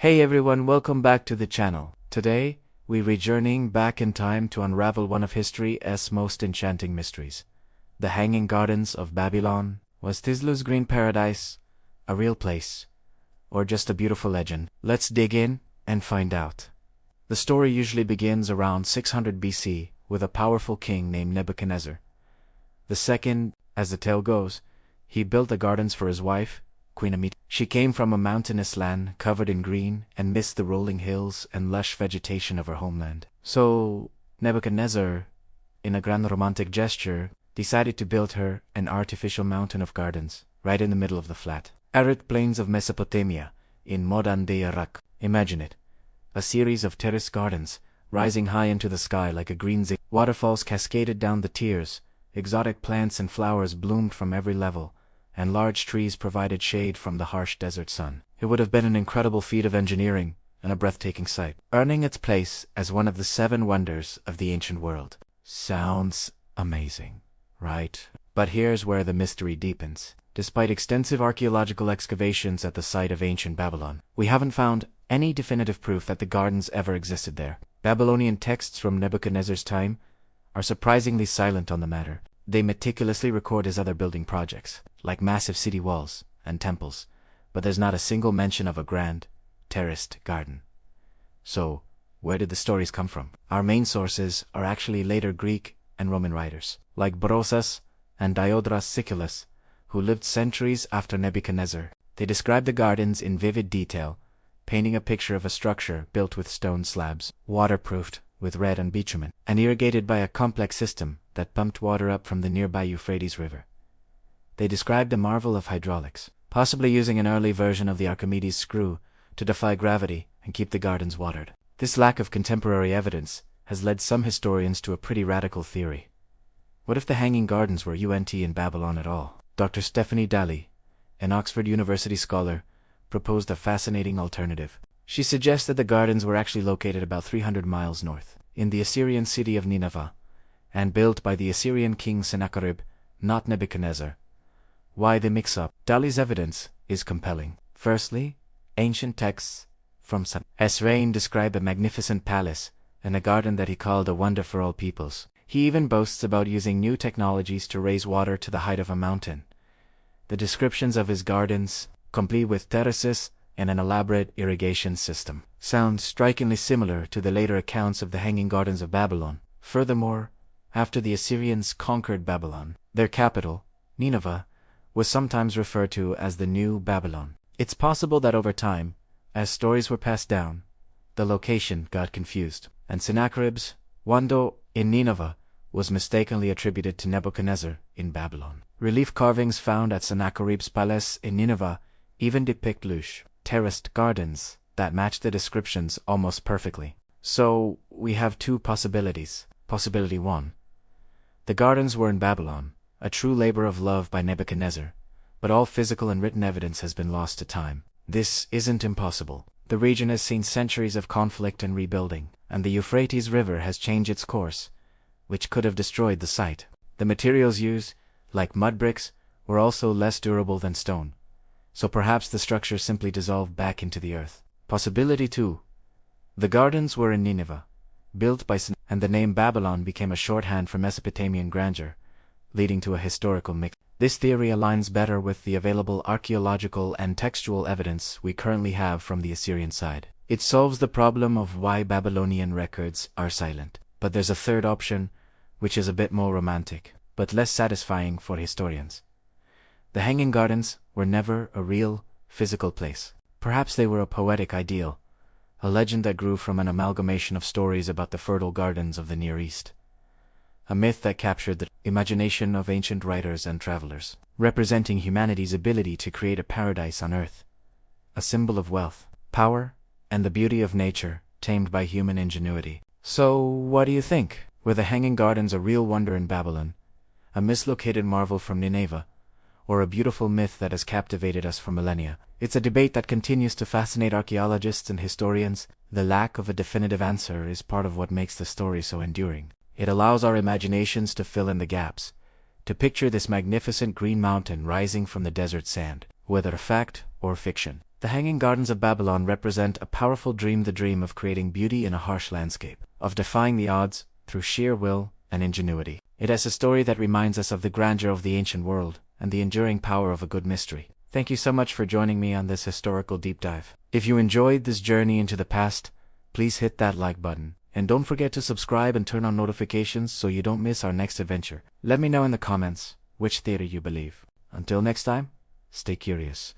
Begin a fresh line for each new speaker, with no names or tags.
Hey everyone, welcome back to the channel. Today, we're journeying back in time to unravel one of history's most enchanting mysteries. The Hanging Gardens of Babylon. Was Tislu's green paradise a real place, or just a beautiful legend? Let's dig in and find out. The story usually begins around 600 BC with a powerful king named Nebuchadnezzar. The second, as the tale goes, he built the gardens for his wife, Queen Amita. She came from a mountainous land covered in green and missed the rolling hills and lush vegetation of her homeland. So Nebuchadnezzar, in a grand romantic gesture, decided to build her an artificial mountain of gardens right in the middle of the flat, arid plains of Mesopotamia in modern-day Iraq. Imagine it, a series of terraced gardens rising high into the sky like a green zig. Waterfalls cascaded down the tiers, exotic plants and flowers bloomed from every level, and large trees provided shade from the harsh desert sun. It would have been an incredible feat of engineering and a breathtaking sight, earning its place as one of the 7 wonders of the ancient world. Sounds amazing, right? But here's where the mystery deepens. Despite extensive archaeological excavations at the site of ancient Babylon, we haven't found any definitive proof that the gardens ever existed there. Babylonian texts from Nebuchadnezzar's time are surprisingly silent on the matter. They meticulously record his other building projects, like massive city walls and temples, but there's not a single mention of a grand, terraced garden. So, where did the stories come from? Our main sources are actually later Greek and Roman writers, like Brosas and Diodorus Siculus, who lived centuries after Nebuchadnezzar. They describe the gardens in vivid detail, painting a picture of a structure built with stone slabs, waterproofed with red and bitumen, and irrigated by a complex system that pumped water up from the nearby Euphrates River. They described a marvel of hydraulics, possibly using an early version of the Archimedes screw to defy gravity and keep the gardens watered. This lack of contemporary evidence has led some historians to a pretty radical theory. What if the Hanging Gardens were UNT in Babylon at all? Dr. Stephanie Daly, an Oxford University scholar, proposed a fascinating alternative. She suggests that the gardens were actually located about 300 miles north, in the Assyrian city of Nineveh, and built by the Assyrian king Sennacherib, not Nebuchadnezzar. Why the mix-up? Daly's evidence is compelling. Firstly, ancient texts from Esrain describe a magnificent palace and a garden that he called a wonder for all peoples. He even boasts about using new technologies to raise water to the height of a mountain. The descriptions of his gardens, complete with terraces and an elaborate irrigation system, sound strikingly similar to the later accounts of the Hanging Gardens of Babylon. Furthermore, after the Assyrians conquered Babylon, their capital, Nineveh, was sometimes referred to as the New Babylon. It's possible that over time, as stories were passed down, the location got confused, and Sennacherib's Wando in Nineveh was mistakenly attributed to Nebuchadnezzar in Babylon. Relief carvings found at Sennacherib's palace in Nineveh even depict lush, terraced gardens that match the descriptions almost perfectly. So, we have 2 possibilities. Possibility 1. The gardens were in Babylon, a true labor of love by Nebuchadnezzar, but all physical and written evidence has been lost to time. This isn't impossible. The region has seen centuries of conflict and rebuilding, and the Euphrates River has changed its course, which could have destroyed the site. The materials used, like mud bricks, were also less durable than stone, so perhaps the structure simply dissolved back into the earth. Possibility 2. The gardens were in Nineveh, built by and the name Babylon became a shorthand for Mesopotamian grandeur, leading to a historical mix. This theory aligns better with the available archaeological and textual evidence we currently have from the Assyrian side. It solves the problem of why Babylonian records are silent. But there's a third option, which is a bit more romantic, but less satisfying for historians. The Hanging Gardens were never a real, physical place. Perhaps they were a poetic ideal, a legend that grew from an amalgamation of stories about the fertile gardens of the Near East. A myth that captured the imagination of ancient writers and travelers, representing humanity's ability to create a paradise on earth, a symbol of wealth, power, and the beauty of nature, tamed by human ingenuity. So, what do you think? Were the Hanging Gardens a real wonder in Babylon, a mislocated marvel from Nineveh, or a beautiful myth that has captivated us for millennia? It's a debate that continues to fascinate archaeologists and historians. The lack of a definitive answer is part of what makes the story so enduring. It allows our imaginations to fill in the gaps, to picture this magnificent green mountain rising from the desert sand, whether fact or fiction. The Hanging Gardens of Babylon represent a powerful dream, the dream of creating beauty in a harsh landscape, of defying the odds through sheer will and ingenuity. It has a story that reminds us of the grandeur of the ancient world and the enduring power of a good mystery. Thank you so much for joining me on this historical deep dive. If you enjoyed this journey into the past, please hit that like button. And don't forget to subscribe and turn on notifications so you don't miss our next adventure. Let me know in the comments which theater you believe. Until next time, stay curious.